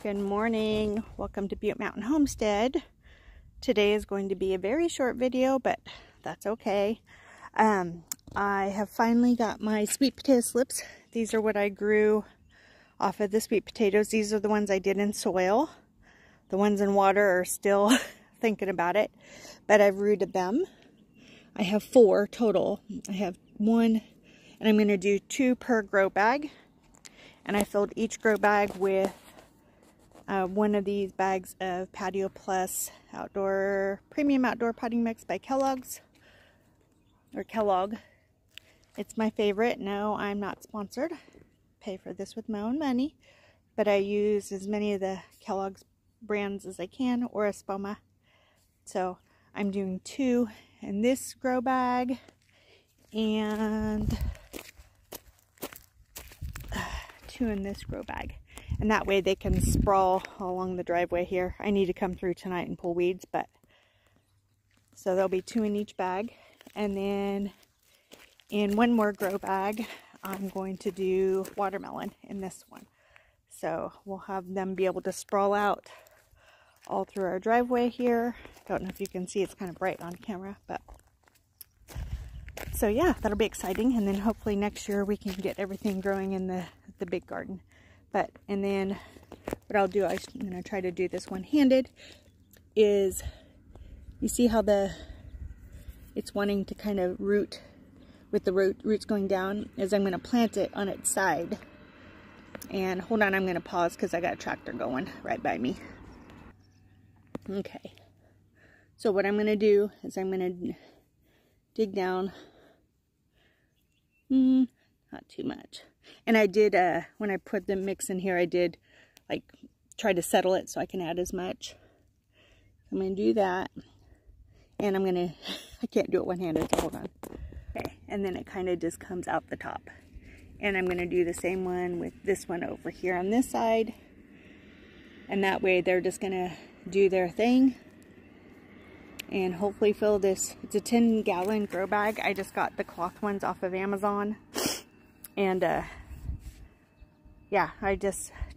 Good morning. Welcome to Butte Mountain Homestead. Today is going to be a very short video, but that's okay. I have finally got my sweet potato slips. These are what I grew off of the sweet potatoes. These are the ones I did in soil. The ones in water are still thinking about it, but I've rooted them. I have 4 total. I have 1, and I'm going to do 2 per grow bag. And I filled each grow bag with one of these bags of Patio Plus Premium Outdoor Potting Mix by Kellogg. It's my favorite. No, I'm not sponsored. Pay for this with my own money. But I use as many of the Kellogg's brands as I can, or Espoma. So I'm doing 2 in this grow bag and 2 in this grow bag. And that way they can sprawl along the driveway here. I need to come through tonight and pull weeds, but so there'll be 2 in each bag. And then in one more grow bag, I'm going to do watermelon in this one. So we'll have them be able to sprawl out all through our driveway here. Don't know if you can see, it's kind of bright on camera, but so yeah, that'll be exciting. And then hopefully next year we can get everything growing in the big garden. And then what I'll do, I'm going to try to do this one-handed, is you see how it's wanting to kind of root with the roots going down, is I'm going to plant it on its side. And hold on, I'm going to pause because I got a tractor going right by me. Okay, so what I'm going to do is I'm going to dig down, not too much. And I did, when I put the mix in here, I did like try to settle it so I can add as much. I'm going to do that. And I'm going to, I can't do it one-handed, so hold on. Okay, and then it kind of just comes out the top. And I'm going to do the same one with this one over here on this side. And that way they're just going to do their thing. And hopefully fill this, it's a 10-gallon grow bag. I just got the cloth ones off of Amazon. And yeah,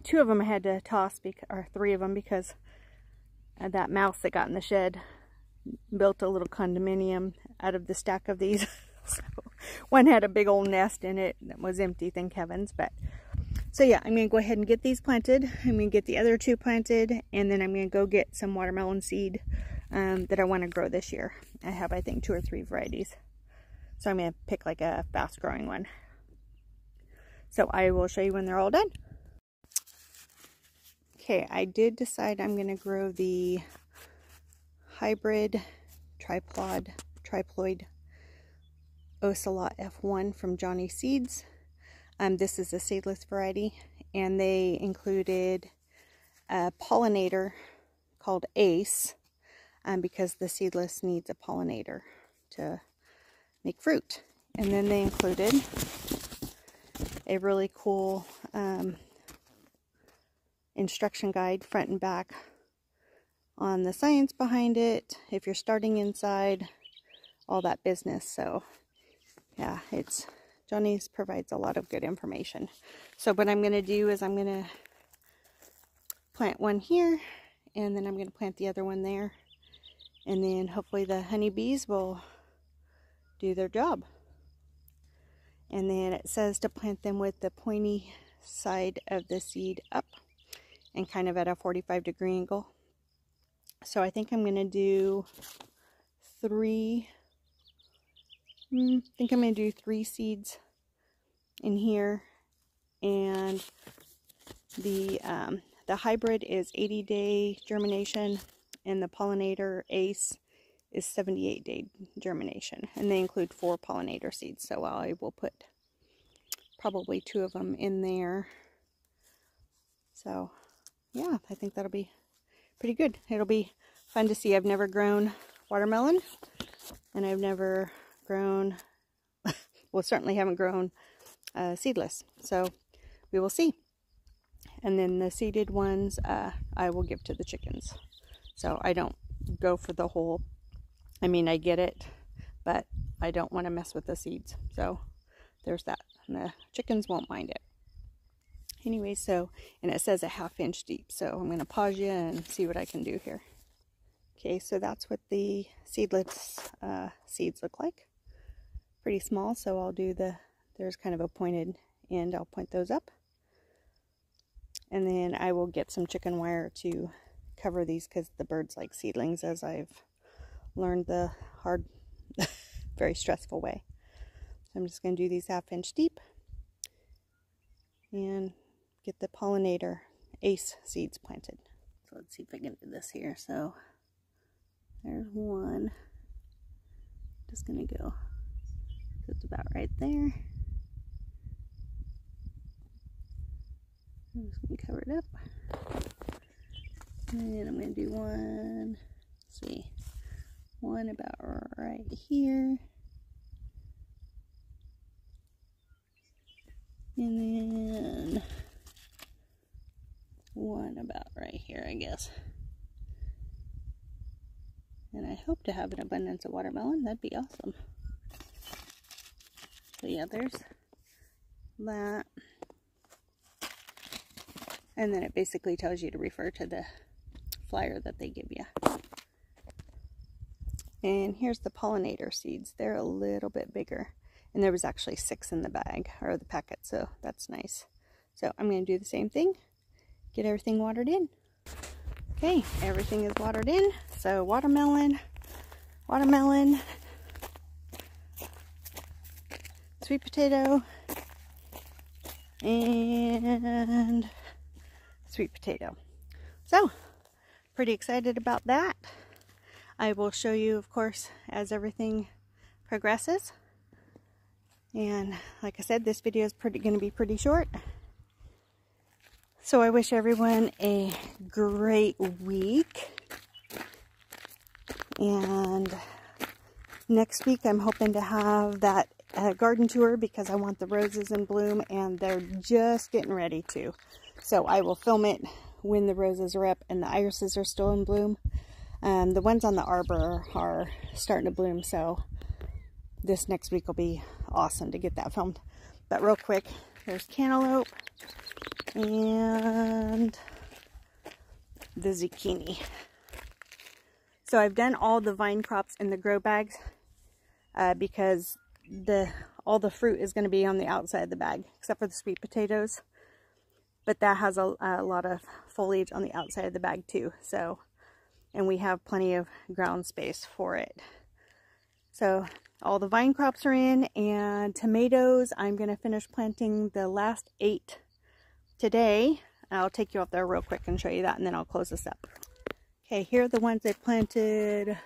2 of them I had to toss, or 3 of them, because that mouse that got in the shed built a little condominium out of the stack of these. So one had a big old nest in it that was empty, thank heavens. But so yeah, I'm going to go ahead and get these planted. I'm going to get the other 2 planted, and then I'm going to go get some watermelon seed that I want to grow this year. I have, I think, 2 or 3 varieties. So I'm going to pick like a fast growing one. So I will show you when they're all done. Okay, I did decide I'm going to grow the hybrid triploid Ocelot F1 from Johnny Seeds. This is a seedless variety, and they included a pollinator called Ace, because the seedless needs a pollinator to make fruit. And then they included a really cool instruction guide, front and back, on the science behind it, if you're starting inside, all that business. So yeah, Johnny's provides a lot of good information. So what I'm going to do is I'm going to plant one here, and then I'm going to plant the other one there, and then hopefully the honeybees will do their job. And then it says to plant them with the pointy side of the seed up and kind of at a 45-degree angle. So I think I'm going to do 3, I think I'm going to do 3 seeds in here. And the hybrid is 80-day germination, and the pollinator Ace is 78-day germination, and they include 4 pollinator seeds, so I will put probably 2 of them in there. So yeah, I think that'll be pretty good. It'll be fun to see. I've never grown watermelon, and I've never grown, well, certainly haven't grown seedless, so we will see. And then the seeded ones I will give to the chickens. So I don't go for the whole, I mean, I get it, but I don't want to mess with the seeds. So there's that. And the chickens won't mind it. anyway, so, and it says a 1/2 inch deep, so I'm going to pause you and see what I can do here. Okay, so that's what the seedless seeds look like. Pretty small, so I'll do there's kind of a pointed end, I'll point those up. And then I will get some chicken wire to cover these because the birds like seedlings, as I've learned the hard, very stressful way. So I'm just going to do these 1/2 inch deep and get the pollinator ace seeds planted. So let's see if I can do this here. So there's one. Just going to go, it's about right there. I'm just going to cover it up. And I'm going to do one, let's see, one about right here. And then one about right here, I guess. And I hope to have an abundance of watermelon. That'd be awesome. So yeah, there's that. And then it basically tells you to refer to the flyer that they give you. And here's the pollinator seeds. They're a little bit bigger. And there was actually 6 in the bag, or the packet, so that's nice. So I'm going to do the same thing. Get everything watered in. Okay, everything is watered in. So watermelon, watermelon, sweet potato, and sweet potato. So, pretty excited about that. I will show you, of course, as everything progresses. And like I said, this video is going to be pretty short. So I wish everyone a great week. And next week I'm hoping to have that garden tour because I want the roses in bloom and they're just getting ready to. So I will film it when the roses are up and the irises are still in bloom. The ones on the arbor are starting to bloom, so this next week will be awesome to get that filmed. But real quick, there's cantaloupe and the zucchini. So I've done all the vine crops in the grow bags because all the fruit is going to be on the outside of the bag, except for the sweet potatoes. But that has a lot of foliage on the outside of the bag too. So, and we have plenty of ground space for it. So all the vine crops are in, and tomatoes, I'm going to finish planting the last 8 today. I'll take you up there real quick and show you that, and then I'll close this up. Okay, here are the ones I planted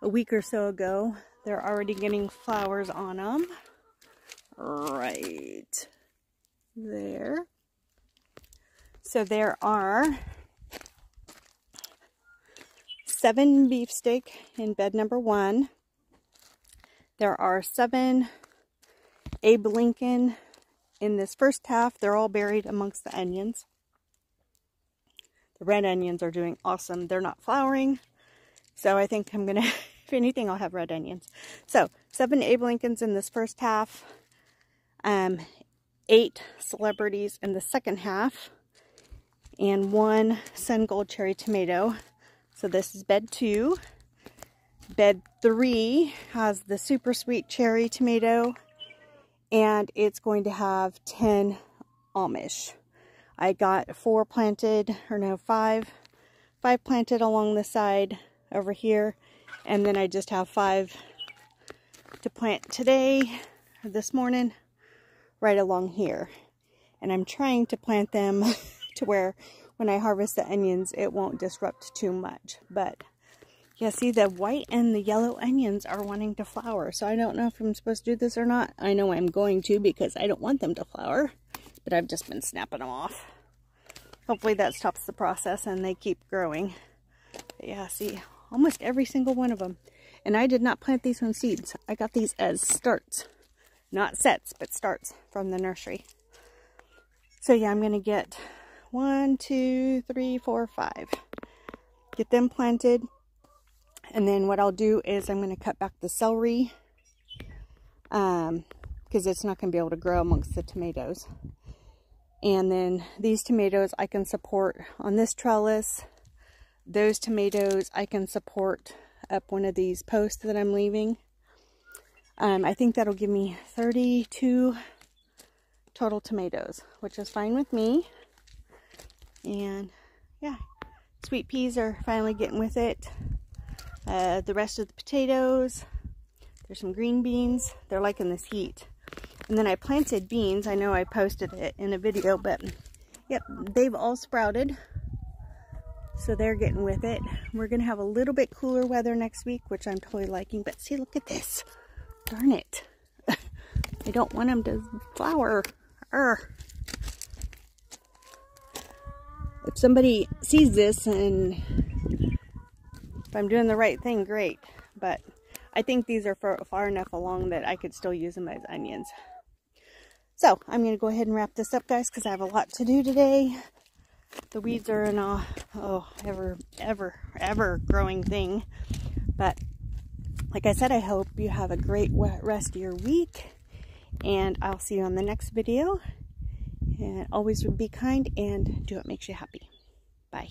a week or so ago. They're already getting flowers on them. Right there. So there are 7 beefsteak in bed number 1. There are 7 Abe Lincoln in this first half. They're all buried amongst the onions. The red onions are doing awesome. They're not flowering, so I think I'm going to, if anything, I'll have red onions. So 7 Abe Lincolns in this first half. 8 celebrities in the second half. And 1 Sun Gold cherry tomato. So this is bed 2. Bed 3 has the super sweet cherry tomato, and it's going to have 10 Amish. I got 4 planted, or no, 5 planted along the side over here, and then I just have 5 to plant today, or this morning, right along here. And I'm trying to plant them to where when I harvest the onions, it won't disrupt too much. But yeah, see, the white and the yellow onions are wanting to flower. So I don't know if I'm supposed to do this or not. I know I'm going to because I don't want them to flower. But I've just been snapping them off. Hopefully that stops the process and they keep growing. But yeah, see, almost every single one of them. And I did not plant these from seeds. I got these as starts. Not sets, but starts from the nursery. So yeah, I'm going to get 1, 2, 3, 4, 5. Get them planted. And then what I'll do is I'm going to cut back the celery. Because it's not going to be able to grow amongst the tomatoes. And then these tomatoes I can support on this trellis. Those tomatoes I can support up one of these posts that I'm leaving. I think that'll give me 32 total tomatoes, which is fine with me. And yeah, sweet peas are finally getting with it. The rest of the potatoes, there's some green beans. They're liking this heat. And then I planted beans. I know I posted it in a video, but yep, they've all sprouted. So they're getting with it. We're going to have a little bit cooler weather next week, which I'm totally liking. But see, look at this. Darn it. I don't want them to flower. If somebody sees this and if I'm doing the right thing, great. But I think these are far enough along that I could still use them as onions. So I'm going to go ahead and wrap this up, guys, because I have a lot to do today. The weeds are an ever growing thing. But like I said, I hope you have a great rest of your week. And I'll see you on the next video. And always be kind and do what makes you happy. Bye.